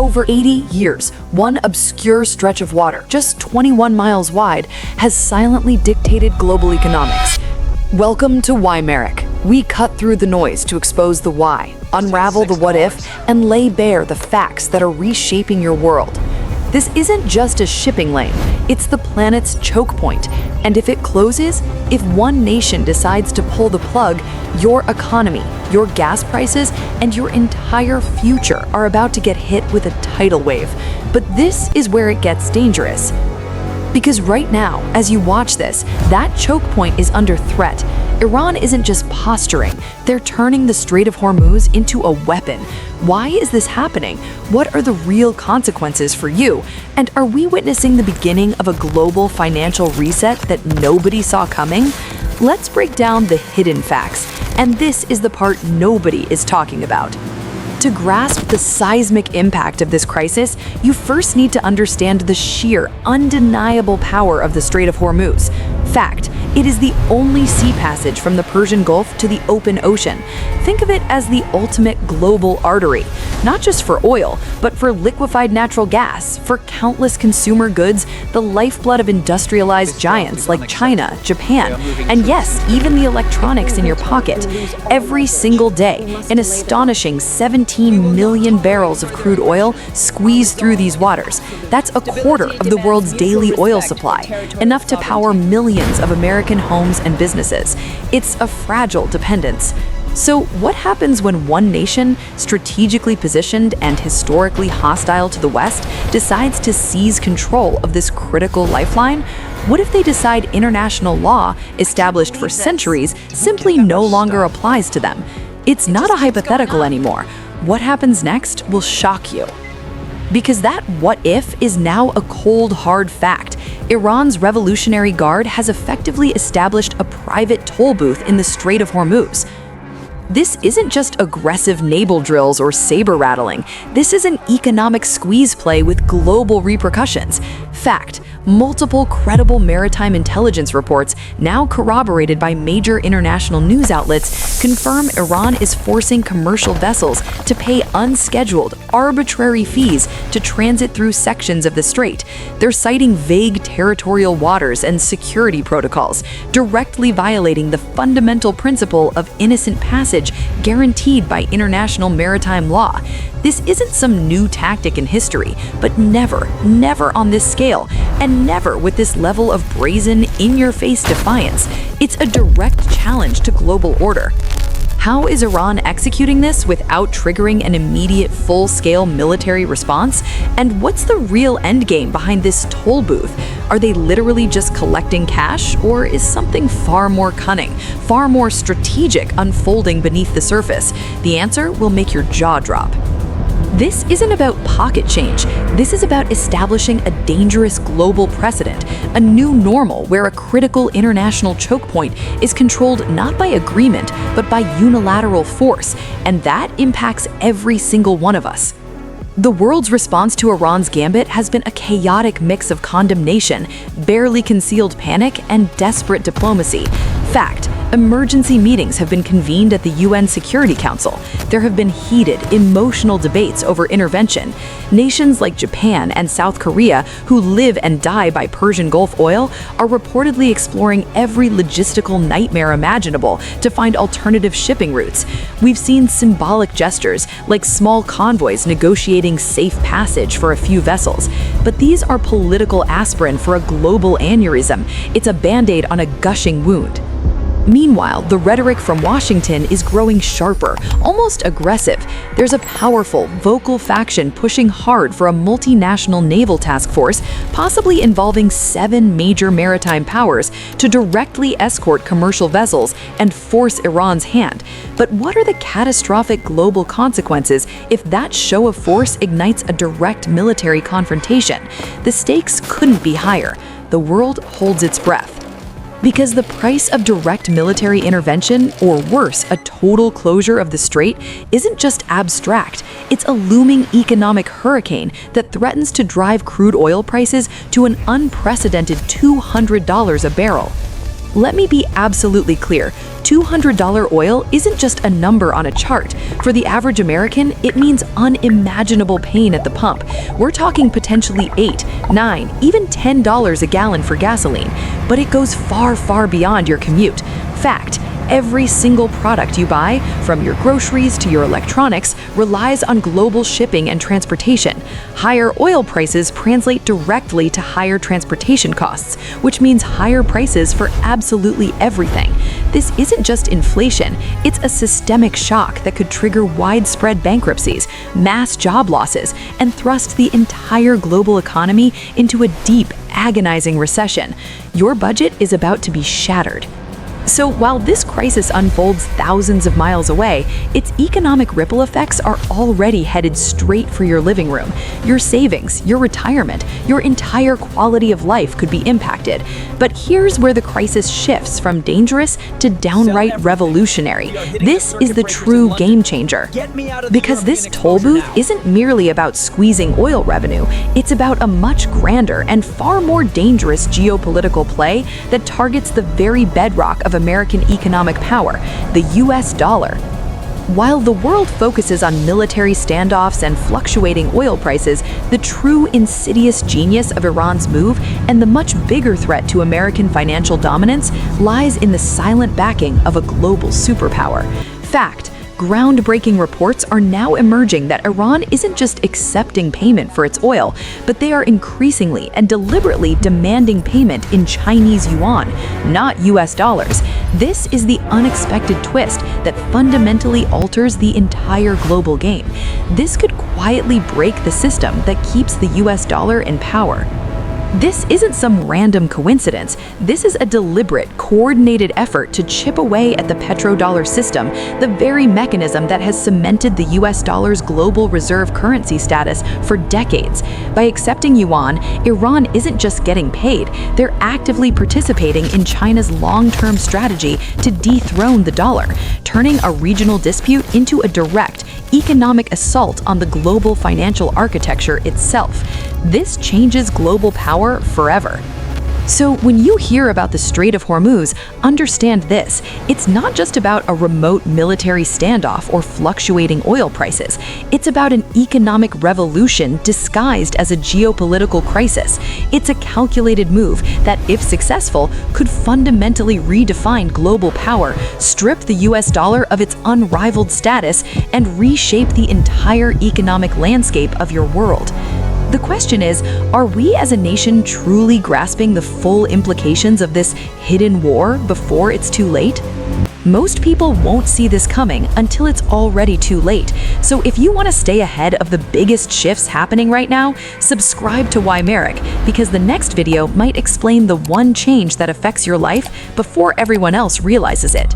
over 80 years, one obscure stretch of water, just 21 miles wide, has silently dictated global economics. Welcome to Whymeric. We cut through the noise to expose the why, unravel the what if, and lay bare the facts that are reshaping your world. This isn't just a shipping lane, it's the planet's choke point. And if it closes, if one nation decides to pull the plug, your economy, your gas prices, and your entire future are about to get hit with a tidal wave. But this is where it gets dangerous. Because right now, as you watch this, that choke point is under threat. Iran isn't just posturing, they're turning the Strait of Hormuz into a weapon. Why is this happening? What are the real consequences for you? And are we witnessing the beginning of a global financial reset that nobody saw coming? Let's break down the hidden facts, and this is the part nobody is talking about. To grasp the seismic impact of this crisis, you first need to understand the sheer, undeniable power of the Strait of Hormuz. Fact, it is the only sea passage from the Persian Gulf to the open ocean. Think of it as the ultimate global artery, not just for oil, but for liquefied natural gas, for countless consumer goods, the lifeblood of industrialized giants like China, Japan, and yes, even the electronics in your pocket. Every single day, an astonishing 17 million barrels of crude oil squeeze through these waters. That's a quarter of the world's daily oil supply, enough to power millions of American homes and businesses. It's a fragile dependence. So what happens when one nation, strategically positioned and historically hostile to the West, decides to seize control of this critical lifeline? What if they decide international law, established for centuries, simply no longer applies to them? It's not a hypothetical anymore. What happens next will shock you. Because that what if is now a cold, hard fact. Iran's Revolutionary Guard has effectively established a private toll booth in the Strait of Hormuz. This isn't just aggressive naval drills or saber rattling. This is an economic squeeze play with global repercussions. Fact, multiple credible maritime intelligence reports, now corroborated by major international news outlets, confirm Iran is forcing commercial vessels to pay unscheduled, arbitrary fees to transit through sections of the strait. They're citing vague territorial waters and security protocols, directly violating the fundamental principle of innocent passage guaranteed by international maritime law. This isn't some new tactic in history, but never on this scale, and never with this level of brazen, in-your-face defiance. It's a direct challenge to global order. How is Iran executing this without triggering an immediate full-scale military response? And what's the real endgame behind this toll booth? Are they literally just collecting cash, or is something far more cunning, far more strategic unfolding beneath the surface? The answer will make your jaw drop. This isn't about pocket change. This is about establishing a dangerous global precedent, a new normal where a critical international choke point is controlled not by agreement, but by unilateral force, and that impacts every single one of us. The world's response to Iran's gambit has been a chaotic mix of condemnation, barely concealed panic, and desperate diplomacy. Fact, emergency meetings have been convened at the UN Security Council. There have been heated, emotional debates over intervention. Nations like Japan and South Korea, who live and die by Persian Gulf oil, are reportedly exploring every logistical nightmare imaginable to find alternative shipping routes. We've seen symbolic gestures, like small convoys negotiating safe passage for a few vessels. But these are political aspirin for a global aneurysm. It's a band-aid on a gushing wound. Meanwhile, the rhetoric from Washington is growing sharper, almost aggressive. There's a powerful, vocal faction pushing hard for a multinational naval task force, possibly involving 7 major maritime powers, to directly escort commercial vessels and force Iran's hand. But what are the catastrophic global consequences if that show of force ignites a direct military confrontation? The stakes couldn't be higher. The world holds its breath. Because the price of direct military intervention, or worse, a total closure of the strait, isn't just abstract. It's a looming economic hurricane that threatens to drive crude oil prices to an unprecedented $200 a barrel. Let me be absolutely clear. $200 oil isn't just a number on a chart. For the average American, it means unimaginable pain at the pump. We're talking potentially $8, $9, even $10 a gallon for gasoline. But it goes far, far beyond your commute. Fact. Every single product you buy, from your groceries to your electronics, relies on global shipping and transportation. Higher oil prices translate directly to higher transportation costs, which means higher prices for absolutely everything. This isn't just inflation, it's a systemic shock that could trigger widespread bankruptcies, mass job losses, and thrust the entire global economy into a deep, agonizing recession. Your budget is about to be shattered. So while this crisis unfolds thousands of miles away, its economic ripple effects are already headed straight for your living room. Your savings, your retirement, your entire quality of life could be impacted. But here's where the crisis shifts from dangerous to downright revolutionary. This is the true game changer. Because this toll booth isn't merely about squeezing oil revenue, it's about a much grander and far more dangerous geopolitical play that targets the very bedrock of American economic power, the US dollar. While the world focuses on military standoffs and fluctuating oil prices, the true insidious genius of Iran's move and the much bigger threat to American financial dominance lies in the silent backing of a global superpower. Fact. Groundbreaking reports are now emerging that Iran isn't just accepting payment for its oil, but they are increasingly and deliberately demanding payment in Chinese yuan, not US dollars. This is the unexpected twist that fundamentally alters the entire global game. This could quietly break the system that keeps the US dollar in power. This isn't some random coincidence. This is a deliberate, coordinated effort to chip away at the petrodollar system, the very mechanism that has cemented the US dollar's global reserve currency status for decades. By accepting yuan, Iran isn't just getting paid, they're actively participating in China's long-term strategy to dethrone the dollar, turning a regional dispute into a direct, economic assault on the global financial architecture itself. This changes global power forever. So when you hear about the Strait of Hormuz, understand this. It's not just about a remote military standoff or fluctuating oil prices. It's about an economic revolution disguised as a geopolitical crisis. It's a calculated move that, if successful, could fundamentally redefine global power, strip the US dollar of its unrivaled status, and reshape the entire economic landscape of your world. The question is, are we as a nation truly grasping the full implications of this hidden war before it's too late? Most people won't see this coming until it's already too late. So if you want to stay ahead of the biggest shifts happening right now, subscribe to Whymeric, because the next video might explain the one change that affects your life before everyone else realizes it.